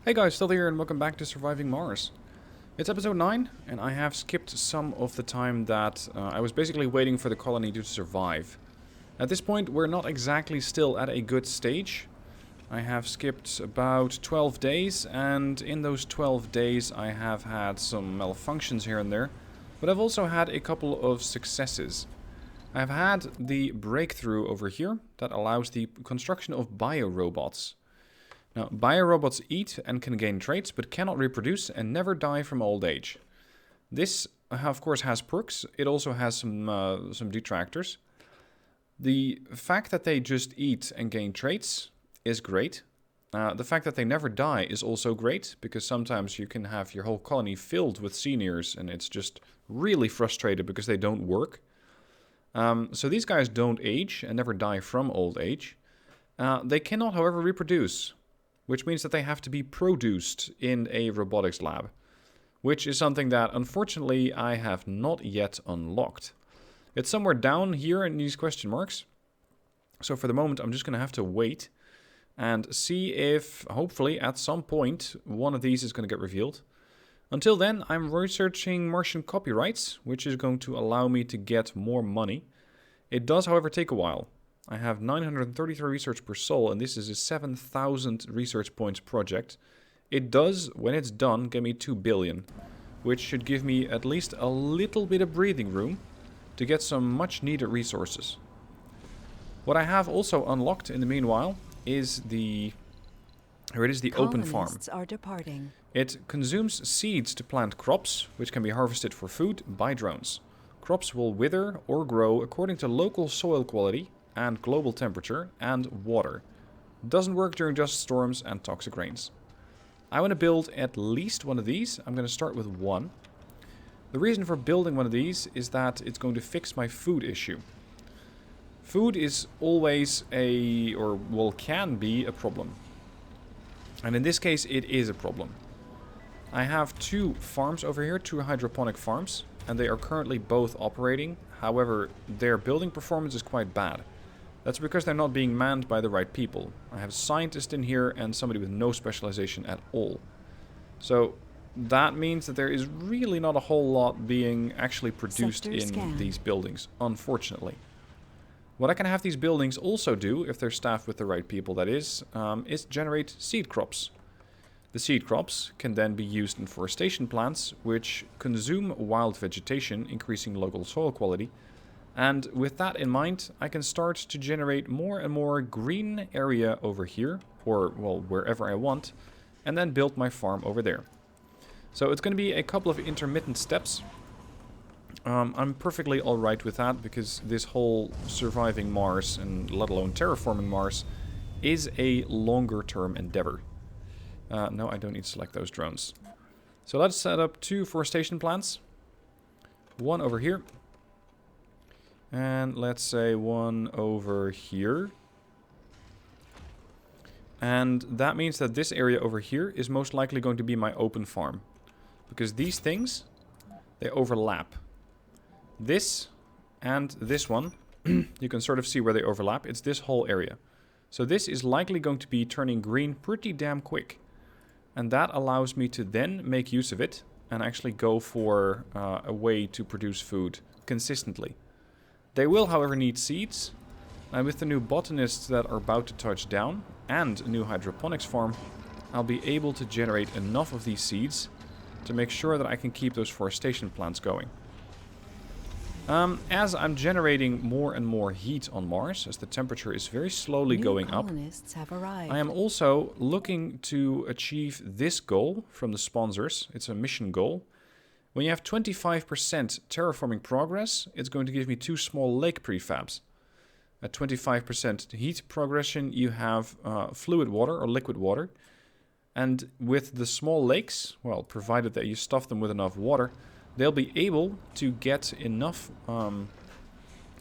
Hey guys, still here and welcome back to Surviving Mars. It's episode 9 and I have skipped some of the time that I was basically waiting for the colony to survive. At this point we're not exactly still at a good stage. I have skipped about 12 days and in those 12 days I have had some malfunctions here and there, but I've also had a couple of successes. I've had the breakthrough over here that allows the construction of biorobots. Now, biorobots eat and can gain traits, but cannot reproduce and never die from old age. This, of course, has perks. It also has some detractors. The fact that they just eat and gain traits is great. The fact that they never die is also great, because sometimes you can have your whole colony filled with seniors, and it's just really frustrated because they don't work. So these guys don't age and never die from old age. They cannot, however, reproduce, which means that they have to be produced in a robotics lab, which is something that, unfortunately, I have not yet unlocked. It's somewhere down here in these question marks. So for the moment, I'm just going to have to wait and see if, hopefully, at some point, one of these is going to get revealed. Until then, I'm researching Martian copyrights, which is going to allow me to get more money. It does, however, take a while. I have 933 research per soul, and this is a 7,000 research points project. It does, when it's done, give me 2 billion, which should give me at least a little bit of breathing room to get some much needed resources. What I have also unlocked in the meanwhile is the open farm. Colonists are departing. It consumes seeds to plant crops, which can be harvested for food by drones. Crops will wither or grow according to local soil quality and global temperature and water. Doesn't work during dust storms and toxic rains. I want to build at least one of these. I'm going to start with one. The reason for building one of these is that it's going to fix my food issue. Food is always can be a problem. And in this case, it is a problem. I have 2 farms over here, 2 hydroponic farms, and they are currently both operating. However, their building performance is quite bad. That's because they're not being manned by the right people. I have a scientist in here and somebody with no specialization at all. So that means that there is really not a whole lot being actually produced in these buildings, unfortunately. What I can have these buildings also do, if they're staffed with the right people that is generate seed crops. The seed crops can then be used in forestation plants, which consume wild vegetation, increasing local soil quality. And with that in mind, I can start to generate more and more green area over here, or, well, wherever I want, and then build my farm over there. So it's going to be a couple of intermittent steps. I'm perfectly alright with that, because this whole surviving Mars, and let alone terraforming Mars, is a longer term endeavor. No, I don't need to select those drones. So let's set up 2 forestation plants. One over here. And let's say one over here. And that means that this area over here is most likely going to be my open farm. Because these things, they overlap. This and this one, you can sort of see where they overlap. It's this whole area. So this is likely going to be turning green pretty damn quick. And that allows me to then make use of it and actually go for a way to produce food consistently. They will, however, need seeds, and with the new botanists that are about to touch down, and a new hydroponics farm, I'll be able to generate enough of these seeds to make sure that I can keep those forestation plants going. As I'm generating more and more heat on Mars, as the temperature is very slowly going up, I am also looking to achieve this goal from the sponsors. It's a mission goal. When you have 25% terraforming progress, it's going to give me 2 small lake prefabs. At 25% heat progression, you have fluid water or liquid water. And with the small lakes, well, provided that you stuff them with enough water, they'll be able to get enough,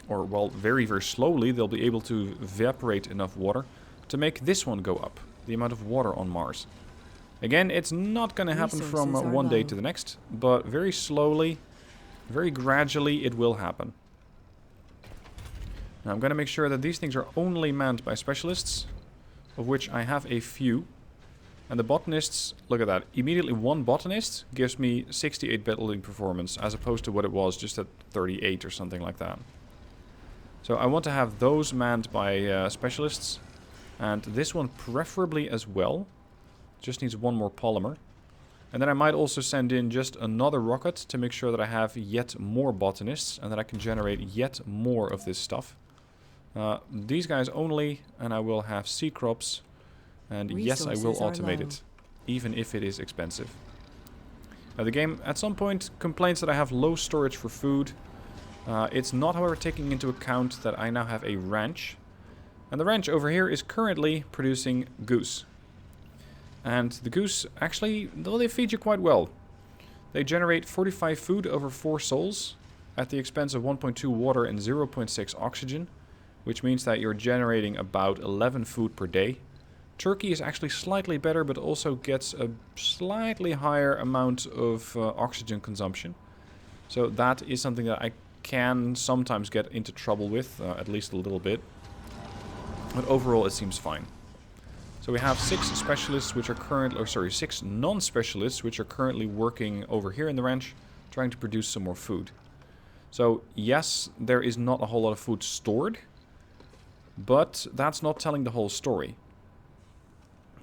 very, very slowly, they'll be able to evaporate enough water to make this one go up, the amount of water on Mars. Again, it's not going to happen from one day to the next, but very slowly, very gradually, it will happen. Now I'm going to make sure that these things are only manned by specialists, of which I have a few. And the botanists, look at that. Immediately one botanist gives me 68 building performance, as opposed to what it was just at 38 or something like that. So I want to have those manned by specialists. And this one preferably as well. Just needs one more polymer. And then I might also send in just another rocket to make sure that I have yet more botanists and that I can generate yet more of this stuff. These guys only, and I will have seed crops. And yes, I will automate it, even if it is expensive. The game at some point complains that I have low storage for food. It's not, however, taking into account that I now have a ranch. And the ranch over here is currently producing goose. And the goose, actually, though they feed you quite well. They generate 45 food over 4 souls at the expense of 1.2 water and 0.6 oxygen, which means that you're generating about 11 food per day. Turkey is actually slightly better, but also gets a slightly higher amount of oxygen consumption. So that is something that I can sometimes get into trouble with, at least a little bit. But overall, it seems fine. So we have 6 specialists, which are currently, or sorry, 6 non-specialists, which are currently working over here in the ranch, trying to produce some more food. So yes, there is not a whole lot of food stored, but that's not telling the whole story.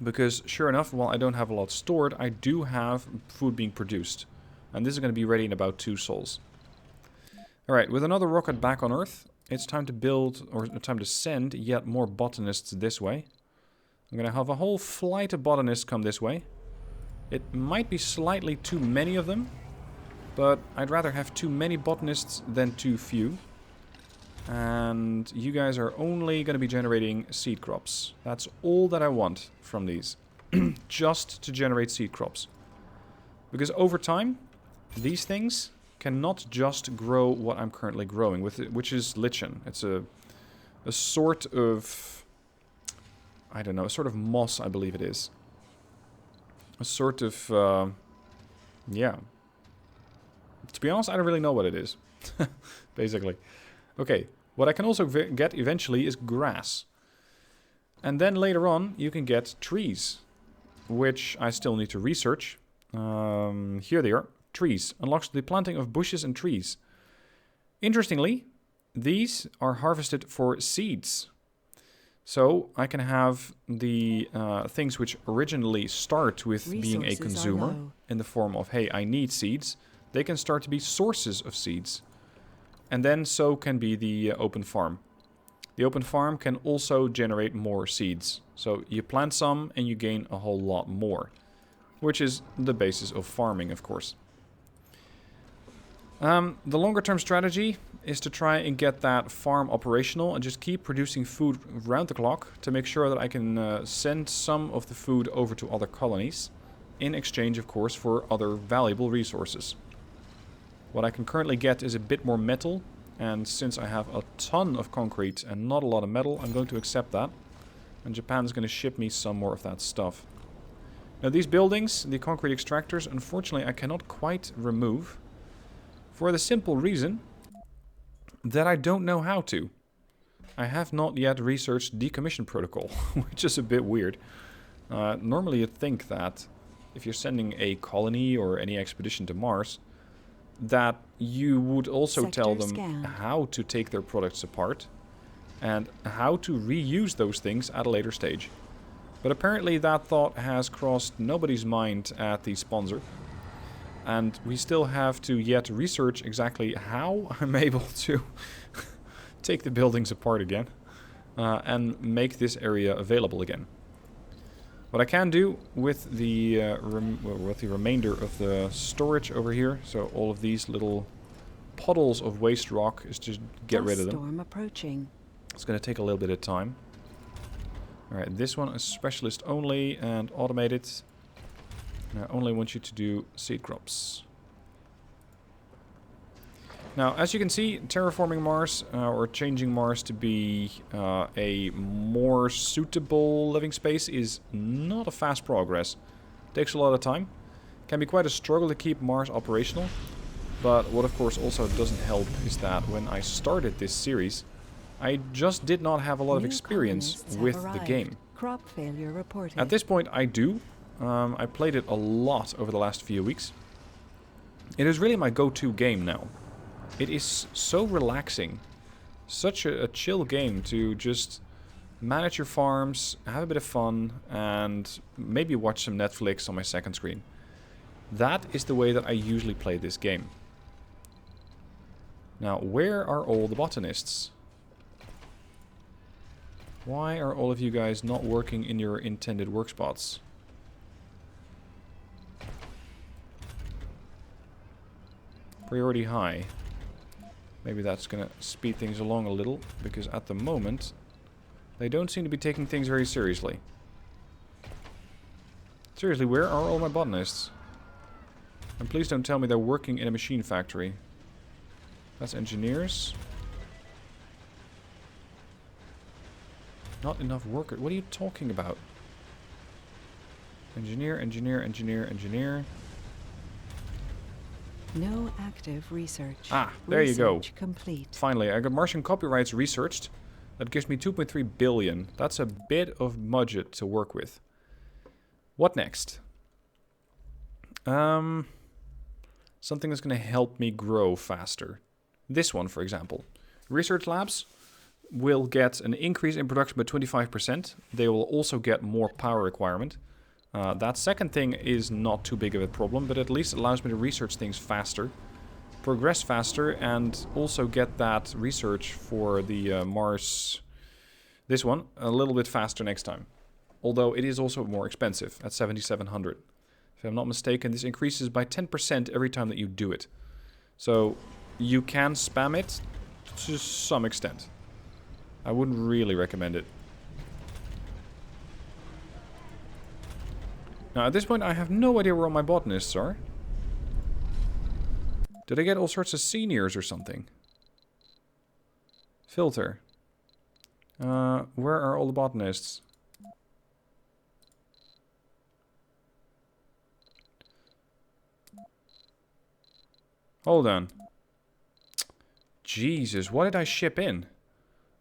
Because sure enough, while I don't have a lot stored, I do have food being produced. And this is going to be ready in about 2 souls. Alright, with another rocket back on Earth, it's time to build, or time to send yet more botanists this way. I'm going to have a whole flight of botanists come this way. It might be slightly too many of them, but I'd rather have too many botanists than too few. And you guys are only going to be generating seed crops. That's all that I want from these. Just to generate seed crops. Because over time, these things cannot just grow what I'm currently growing, which is lichen. It's a sort of... I don't know, a sort of moss, I believe it is. A sort of, yeah. To be honest, I don't really know what it is. Basically. Okay, what I can also get eventually is grass. And then later on, you can get trees. Which I still need to research. Here they are. Trees. Unlocks the planting of bushes and trees. Interestingly, these are harvested for seeds. So I can have the things which originally start with being a consumer in the form of, hey, I need seeds. They can start to be sources of seeds. And then so can be the open farm. The open farm can also generate more seeds. So you plant some and you gain a whole lot more. Which is the basis of farming, of course. The longer term strategy is to try and get that farm operational and just keep producing food round the clock to make sure that I can send some of the food over to other colonies in exchange, of course, for other valuable resources. What I can currently get is a bit more metal, and since I have a ton of concrete and not a lot of metal, I'm going to accept that. And Japan is going to ship me some more of that stuff. Now these buildings, the concrete extractors, unfortunately I cannot quite remove. For the simple reason that I don't know how to. I have not yet researched decommission protocol, which is a bit weird. Normally you'd think that if you're sending a colony or any expedition to Mars, that you would also tell them how to take their products apart and how to reuse those things at a later stage. But apparently that thought has crossed nobody's mind at the sponsor. And we still have to yet research exactly how I'm able to take the buildings apart again and make this area available again. What I can do with the remainder of the storage over here, so all of these little puddles of waste rock, is to get rid of them. Storm approaching. It's going to take a little bit of time. Alright, this one is specialist only and automated. And I only want you to do seed crops. Now, as you can see, terraforming Mars, or changing Mars to be a more suitable living space is not a fast progress. Takes a lot of time. Can be quite a struggle to keep Mars operational. But what of course also doesn't help is that when I started this series, I just did not have a lot of experience with the game. Crop failure reported. At this point I do. I played it a lot over the last few weeks. It is really my go-to game now. It is so relaxing. Such a chill game to just manage your farms, have a bit of fun, and maybe watch some Netflix on my second screen. That is the way that I usually play this game. Now, where are all the botanists? Why are all of you guys not working in your intended work spots? Priority high. Maybe that's gonna speed things along a little, because at the moment they don't seem to be taking things very seriously. Seriously, where are all my botanists? And please don't tell me they're working in a machine factory. That's engineers. Not enough workers. What are you talking about? Engineer, engineer, engineer, engineer. No active research. Ah, there you go. Complete. Finally, I got Martian copyrights researched. That gives me 2.3 billion. That's a bit of budget to work with. What next? Something that's going to help me grow faster. This one, for example. Research labs will get an increase in production by 25%. They will also get more power requirement. That second thing is not too big of a problem, but at least allows me to research things faster, progress faster, and also get that research for the Mars, this one, a little bit faster next time. Although it is also more expensive at 7,700. If I'm not mistaken, this increases by 10% every time that you do it. So you can spam it to some extent. I wouldn't really recommend it. Now, at this point, I have no idea where all my botanists are. Did I get all sorts of seniors or something? Filter. Where are all the botanists? Hold on. Jesus, what did I ship in?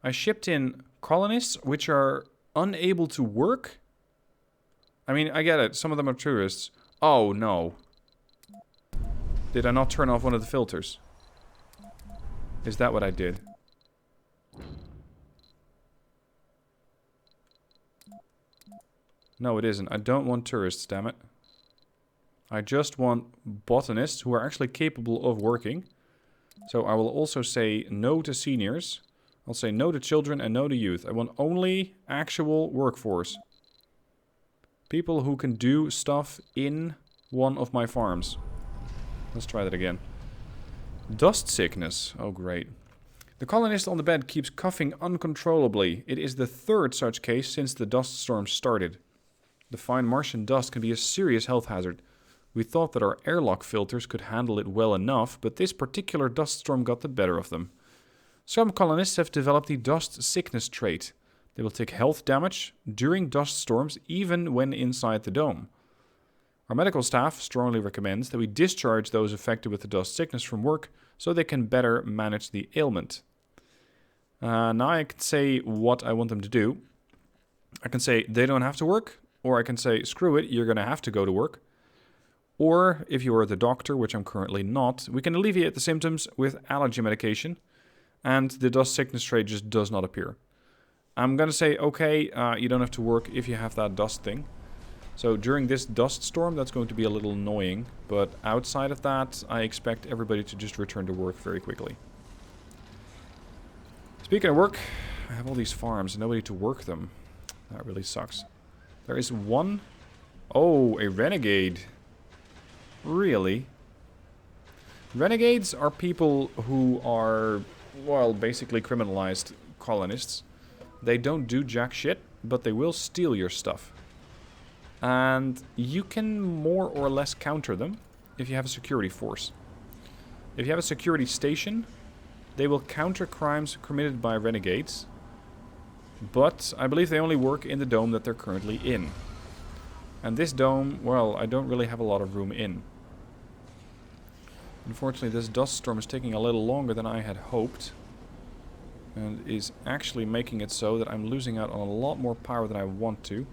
I shipped in colonists, which are unable to work? I mean, I get it. Some of them are tourists. Oh, no. Did I not turn off one of the filters? Is that what I did? No, it isn't. I don't want tourists, damn it. I just want botanists who are actually capable of working. So I will also say no to seniors. I'll say no to children and no to youth. I want only actual workforce. People who can do stuff in one of my farms. Let's try that again. Dust sickness. Oh, great. The colonist on the bed keeps coughing uncontrollably. It is the third such case since the dust storm started. The fine Martian dust can be a serious health hazard. We thought that our airlock filters could handle it well enough, but this particular dust storm got the better of them. Some colonists have developed the dust sickness trait. They will take health damage during dust storms, even when inside the dome. Our medical staff strongly recommends that we discharge those affected with the dust sickness from work so they can better manage the ailment. Now I can say what I want them to do. I can say they don't have to work, or I can say screw it, you're going to have to go to work. Or, if you are the doctor, which I'm currently not, we can alleviate the symptoms with allergy medication, and the dust sickness trait just does not appear. I'm going to say, okay, you don't have to work if you have that dust thing. So during this dust storm, that's going to be a little annoying, but outside of that, I expect everybody to just return to work very quickly. Speaking of work, I have all these farms and nobody to work them. That really sucks. There is one... Oh, a renegade. Really? Renegades are people who are, well, basically criminalized colonists. They don't do jack shit, but they will steal your stuff. And you can more or less counter them if you have a security force. If you have a security station, they will counter crimes committed by renegades. But I believe they only work in the dome that they're currently in. And this dome, well, I don't really have a lot of room in. Unfortunately, this dust storm is taking a little longer than I had hoped. And is actually making it so that I'm losing out on a lot more power than I want to.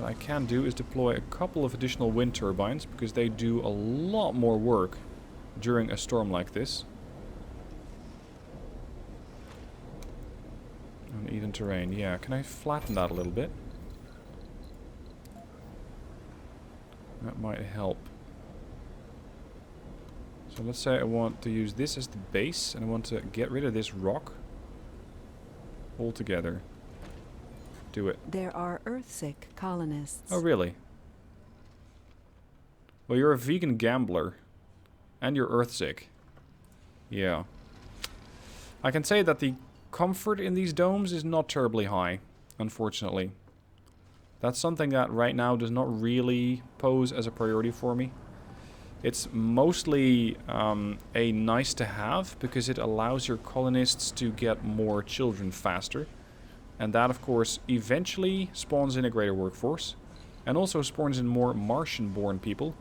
what I can do is deploy a couple of additional wind turbines, because they do a lot more work during a storm like this. Uneven terrain, yeah. Can I flatten that a little bit? That might help. So let's say I want to use this as the base, and I want to get rid of this rock altogether. Do it. There are Earthsick colonists. Oh, really? Well, you're a vegan gambler. And you're Earthsick. Yeah. I can say that the comfort in these domes is not terribly high, unfortunately. That's something that right now does not really pose as a priority for me. It's mostly a nice to have, because it allows your colonists to get more children faster. And that, of course, eventually spawns in a greater workforce. And also spawns in more Martian-born people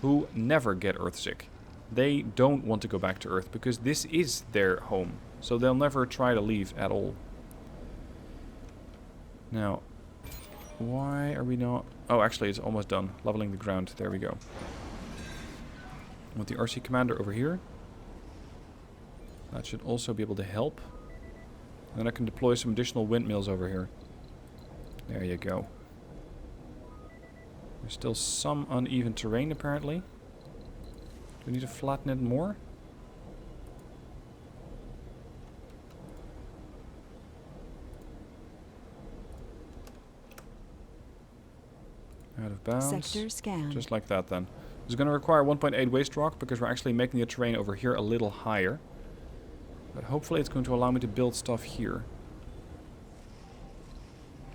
who never get Earthsick. They don't want to go back to Earth because this is their home. So they'll never try to leave at all. Now, why are we not... Oh, actually, it's almost done. Leveling the ground. There we go. I want the RC commander over here. That should also be able to help. Then I can deploy some additional windmills over here. There you go. There's still some uneven terrain, apparently. Do we need to flatten it more? Out of bounds. Sector scan. Just like that, then. It's going to require 1.8 waste rock, because we're actually making the terrain over here a little higher. But hopefully it's going to allow me to build stuff here.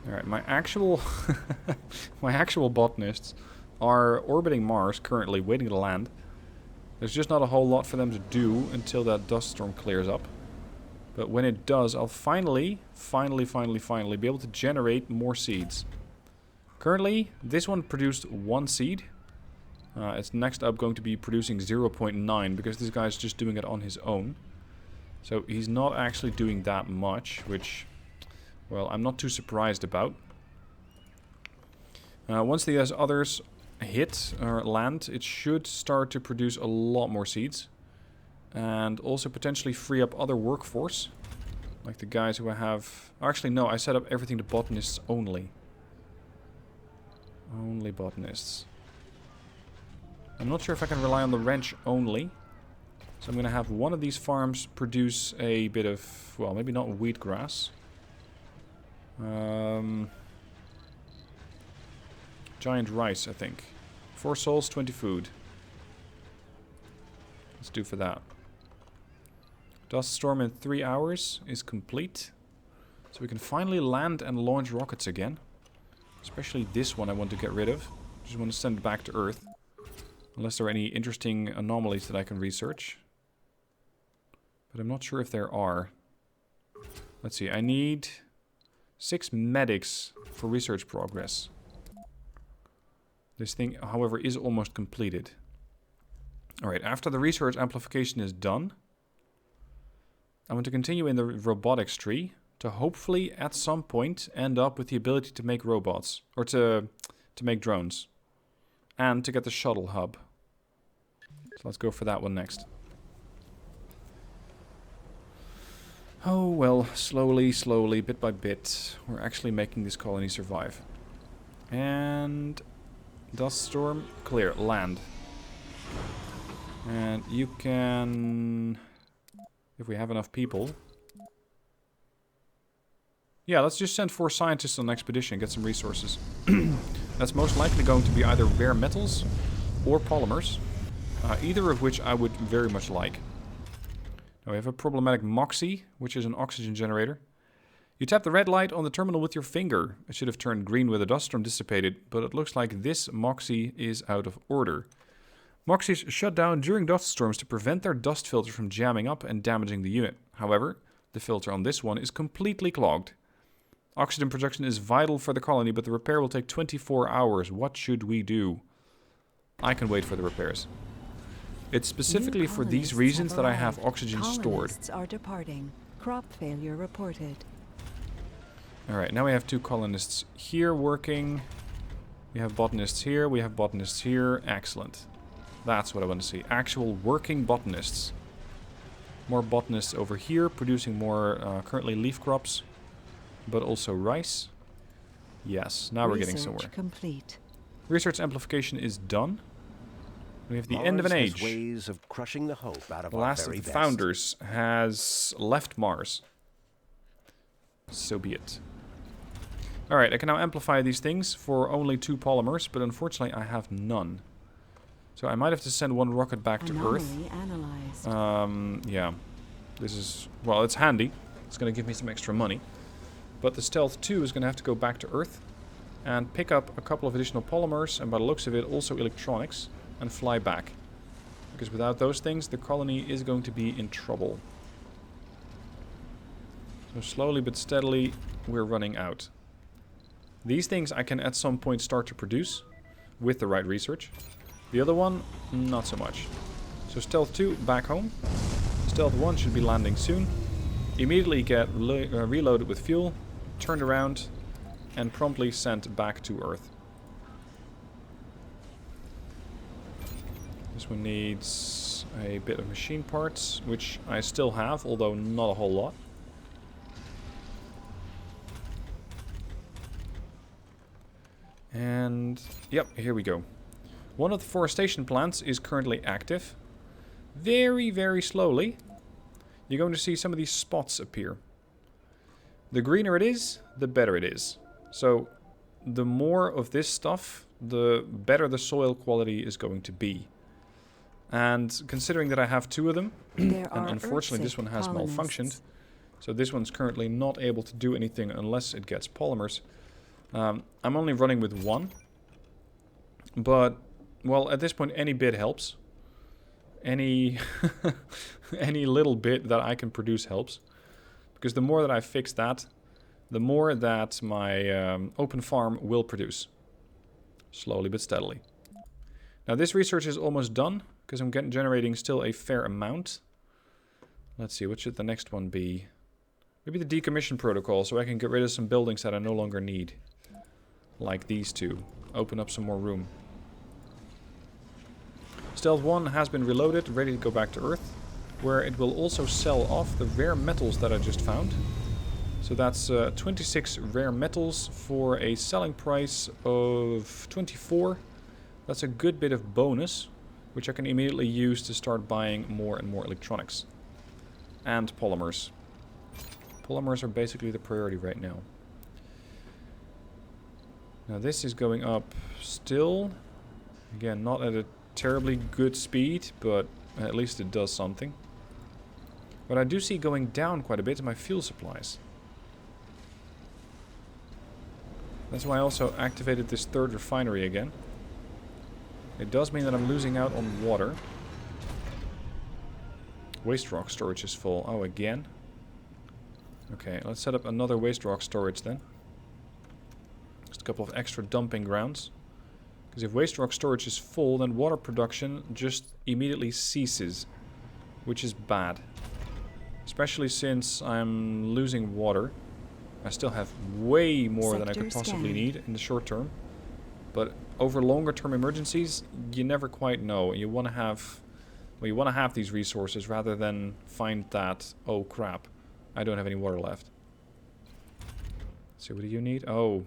Alright, my actual my actual botanists are orbiting Mars currently, waiting to land. There's just not a whole lot for them to do until that dust storm clears up. But when it does, I'll finally be able to generate more seeds. Currently, this one produced 1 seed. It's next up going to be producing 0.9, because this guy's just doing it on his own. So he's not actually doing that much, which, well, I'm not too surprised about. Once these others hit or land, it should start to produce a lot more seeds. And also potentially free up other workforce. Like the guys who I have... Actually, no, I set up everything to botanists only. Only botanists. I'm not sure if I can rely on the wrench only. So I'm going to have one of these farms produce a bit of, well, maybe not wheatgrass. Giant rice, I think. 4 souls, 20 food. Let's do for that. Dust storm in 3 hours is complete. So we can finally land and launch rockets again. Especially this one I want to get rid of. Just want to send it back to Earth. Unless there are any interesting anomalies that I can research. But I'm not sure if there are. Let's see, I need 6 medics for research progress. This thing, however, is almost completed. Alright, after the research amplification is done, I want to continue in the robotics tree to hopefully at some point end up with the ability to make robots. Or to make drones. And to get the shuttle hub. So let's go for that one next. Oh, well, slowly, bit by bit, we're actually making this colony survive. And... dust storm, clear, land. And you can... if we have enough people... yeah, let's just send 4 scientists on an expedition and get some resources. That's most likely going to be either rare metals or polymers. Either of which I would very much like. Now we have a problematic Moxie, which is an oxygen generator. You tap the red light on the terminal with your finger. It should have turned green where the dust storm dissipated, but it looks like this Moxie is out of order. Moxies shut down during dust storms to prevent their dust filter from jamming up and damaging the unit. However, the filter on this one is completely clogged. Oxygen production is vital for the colony, but the repair will take 24 hours. What should we do? I can wait for the repairs. It's specifically for these reasons that I have oxygen stored. Colonists are departing. Crop failure reported. Alright, now we have 2 colonists here working. We have botanists here, we have botanists here. Excellent. That's what I want to see. Actual working botanists. More botanists over here, producing more currently leaf crops, but also rice. Yes, now we're getting somewhere. Complete. Research amplification is done. We have the end of an age. Ways of crushing the hope out of The last of the founders has left Mars. So be it. Alright, I can now amplify these things for only 2 polymers, but unfortunately I have none. So I might have to send 1 rocket back to Earth. Analyzed. Yeah. This is, well, it's handy. It's going to give me some extra money. But the Stealth 2 is going to have to go back to Earth and pick up a couple of additional polymers, and by the looks of it, also electronics, and fly back. Because without those things, the colony is going to be in trouble. So slowly but steadily, we're running out. These things I can at some point start to produce with the right research. The other one, not so much. So Stealth 2 back home. Stealth 1 should be landing soon. Immediately get reloaded with fuel, turned around, and promptly sent back to Earth. This one needs a bit of machine parts, which I still have, although not a whole lot. And, yep, here we go. One of the forestation plants is currently active. Very, very slowly, you're going to see some of these spots appear. The greener it is, the better it is. So, the more of this stuff, the better the soil quality is going to be. And considering that I have 2 of them, and unfortunately this one has malfunctioned, so this one's currently not able to do anything unless it gets polymers. I'm only running with 1. But, well, at this point any bit helps. Any any little bit that I can produce helps. Because the more that I fix that, the more that my open farm will produce. Slowly but steadily. Now this research is almost done, because I'm generating still a fair amount. Let's see, what should the next one be? Maybe the decommission protocol, so I can get rid of some buildings that I no longer need. Like these 2. Open up some more room. Stealth 1 has been reloaded, ready to go back to Earth, where it will also sell off the rare metals that I just found. So that's 26 rare metals for a selling price of 24. That's a good bit of bonus, which I can immediately use to start buying more and more electronics. And polymers. Polymers are basically the priority right now. Now this is going up still. Again, not at a terribly good speed, but at least it does something. What I do see going down quite a bit is my fuel supplies. That's why I also activated this 3rd refinery again. It does mean that I'm losing out on water. Waste rock storage is full. Oh, again? Okay, let's set up another waste rock storage then. Just a couple of extra dumping grounds. Because if waste rock storage is full, then water production just immediately ceases. Which is bad. Especially since I'm losing water. I still have way more than I could possibly need in the short term. But over longer term emergencies, you never quite know. You want to have... Well, you want to have these resources rather than find that, oh crap, I don't have any water left. So what do you need? Oh,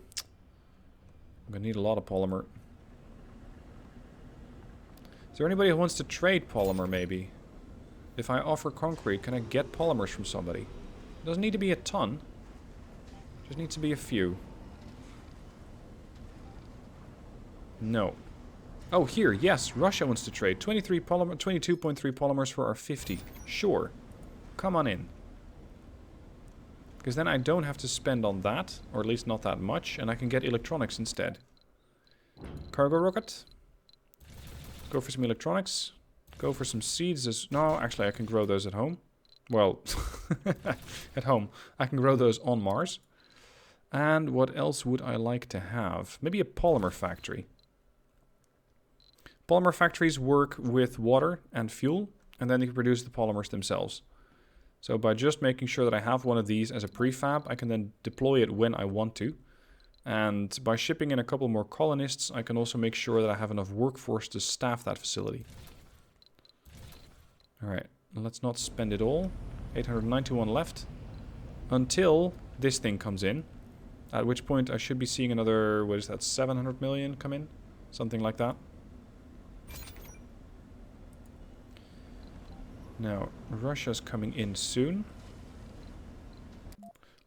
I'm going to need a lot of polymer. Is there anybody who wants to trade polymer, maybe? If I offer concrete, can I get polymers from somebody? It doesn't need to be a ton. It just needs to be a few. No. Oh, here, yes, Russia wants to trade. 22.3 polymers for our 50. Sure. Come on in. Because then I don't have to spend on that, or at least not that much, and I can get electronics instead. Cargo rocket. Go for some electronics. Go for some seeds. No, actually I can grow those at home. Well, at home. I can grow those on Mars. And what else would I like to have? Maybe a polymer factory. Polymer factories work with water and fuel, and then you can produce the polymers themselves. So by just making sure that I have one of these as a prefab, I can then deploy it when I want to. And by shipping in a couple more colonists, I can also make sure that I have enough workforce to staff that facility. Alright, let's not spend it all. 891 left. Until this thing comes in. At which point I should be seeing another, what is that, 700 million come in? Something like that. Now, Russia's coming in soon.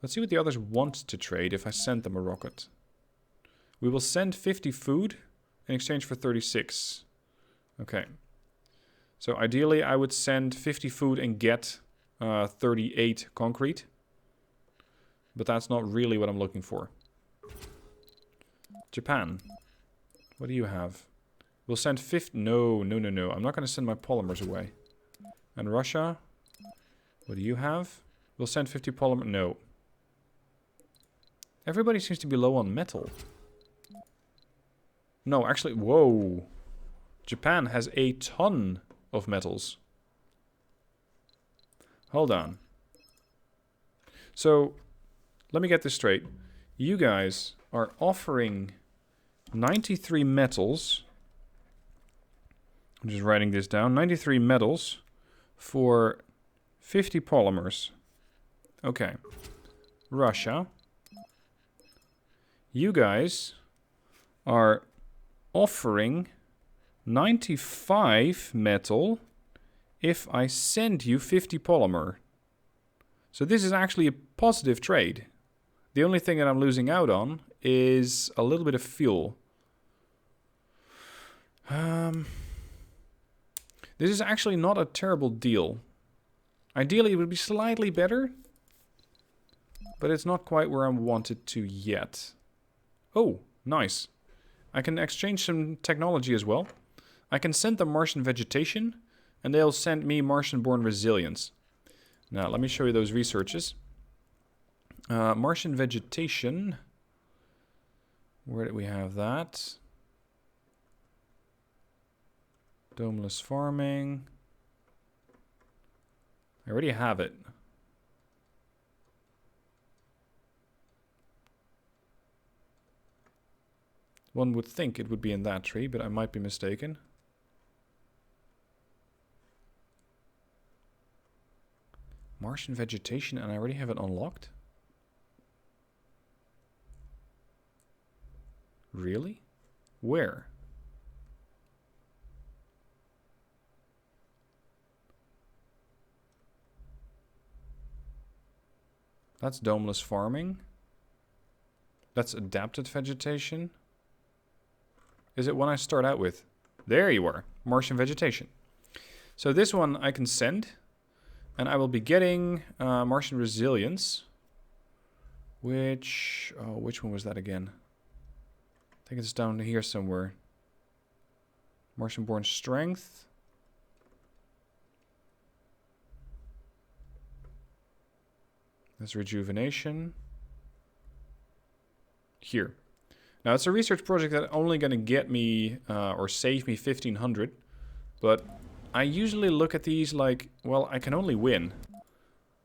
Let's see what the others want to trade if I send them a rocket. We will send 50 food in exchange for 36. Okay. So ideally I would send 50 food and get 38 concrete. But that's not really what I'm looking for. Japan. What do you have? We'll send 50... No. I'm not going to send my polymers away. And Russia? What do you have? We'll send 50 polymer... No. Everybody seems to be low on metal. No, actually... Whoa. Japan has a ton of metals. Hold on. So, let me get this straight. You guys are offering 93 metals. I'm just writing this down. 93 metals for 50 polymers. Okay. Russia. You guys are offering 95 metal if I send you 50 polymer. So this is actually a positive trade. The only thing that I'm losing out on is a little bit of fuel. This is actually not a terrible deal. Ideally, it would be slightly better, but it's not quite where I want it to yet. Oh, nice. I can exchange some technology as well. I can send them Martian vegetation, and they'll send me Martian-born resilience. Now, let me show you those researches. Martian vegetation. Where did we have that? Domeless farming. I already have it. One would think it would be in that tree, but I might be mistaken. Martian vegetation, and I already have it unlocked? Really? Where? That's domeless farming. That's adapted vegetation. Is it one I start out with? There you are. Martian vegetation. So this one I can send. And I will be getting Martian resilience. Which... Oh, which one was that again? I think it's down here somewhere. Martian-born strength. That's rejuvenation. Here. Now, it's a research project that's only going to get me, or save me 1,500. But I usually look at these like, well, I can only win.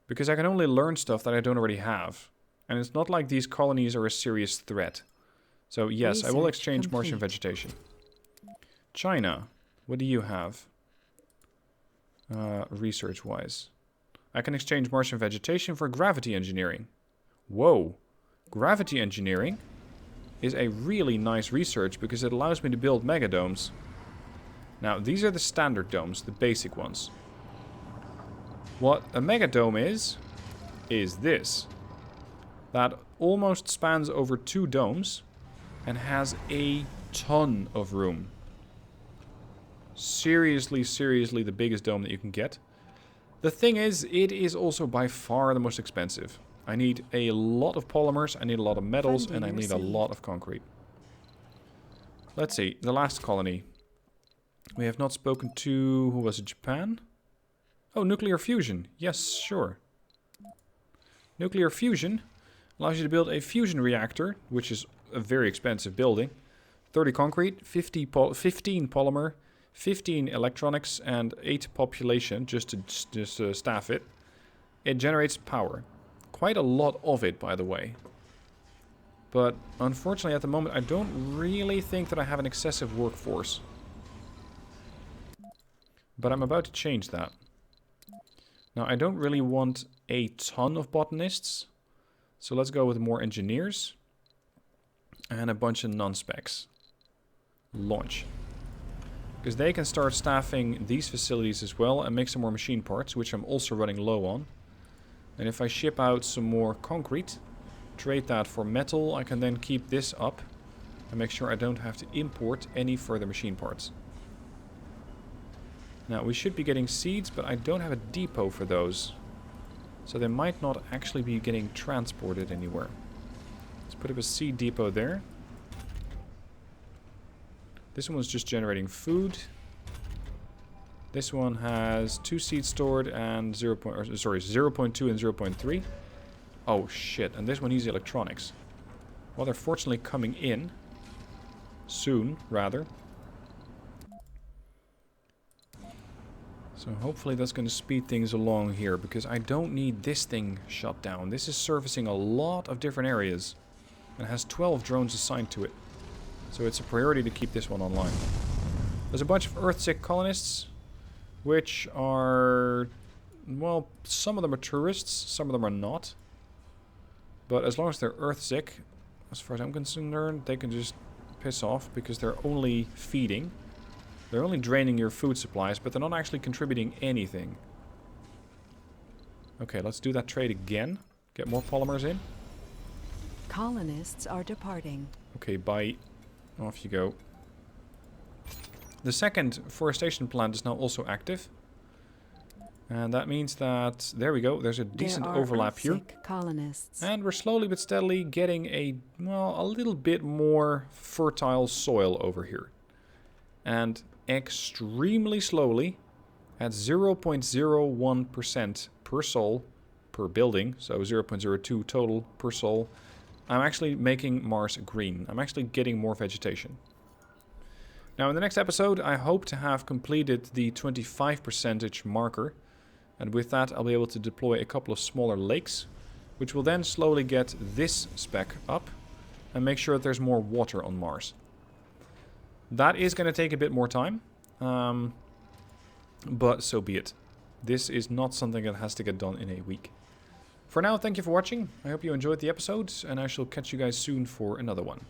Because I can only learn stuff that I don't already have. And it's not like these colonies are a serious threat. So, yes, research I will exchange complete. Martian vegetation. China, what do you have? Research-wise. I can exchange Martian vegetation for gravity engineering. Whoa. Gravity engineering is a really nice research because it allows me to build megadomes. Now, these are the standard domes, the basic ones. What a megadome is this. That almost spans over 2 domes and has a ton of room. Seriously the biggest dome that you can get. The thing is, it is also by far the most expensive. I need a lot of polymers, I need a lot of metals, and I need a lot of concrete. Let's see, the last colony. We have not spoken to... who was it? Japan? Oh, nuclear fusion. Yes, sure. Nuclear fusion allows you to build a fusion reactor, which is a very expensive building. 30 concrete, 15 polymer, 15 electronics, and 8 population, just to staff it. It generates power. Quite a lot of it, by the way. But unfortunately at the moment I don't really think that I have an excessive workforce. But I'm about to change that. Now I don't really want a ton of botanists. So let's go with more engineers. And a bunch of non-specs. Launch. Because they can start staffing these facilities as well and make some more machine parts, which I'm also running low on. And if I ship out some more concrete, trade that for metal, I can then keep this up and make sure I don't have to import any further machine parts. Now we should be getting seeds, but I don't have a depot for those. So they might not actually be getting transported anywhere. Let's put up a seed depot there. This one's just generating food. This one has 2 seeds stored and 0.2 and 0.3. Oh shit, and this one needs electronics. Well, they're fortunately coming in. Soon, rather. So hopefully that's going to speed things along here, because I don't need this thing shut down. This is servicing a lot of different areas and has 12 drones assigned to it. So it's a priority to keep this one online. There's a bunch of Earthsick colonists, which are, well, some of them are tourists, some of them are not. But as long as they're Earthsick, as far as I'm concerned, they can just piss off, because they're only feeding. They're only draining your food supplies, but they're not actually contributing anything. Okay, let's do that trade again. Get more polymers in. Colonists are departing. Okay, bye. Off you go. The second forestation plant is now also active. And that means that, there we go, there's a decent overlap here. Colonists. And we're slowly but steadily getting a, well, a little bit more fertile soil over here. And extremely slowly, at 0.01% per sol per building, so 0.02 total per sol, I'm actually making Mars green. I'm actually getting more vegetation. Now in the next episode I hope to have completed the 25% marker, and with that I'll be able to deploy a couple of smaller lakes, which will then slowly get this spec up and make sure that there's more water on Mars. That is going to take a bit more time, but so be it. This is not something that has to get done in a week. For now, thank you for watching. I hope you enjoyed the episode, and I shall catch you guys soon for another one.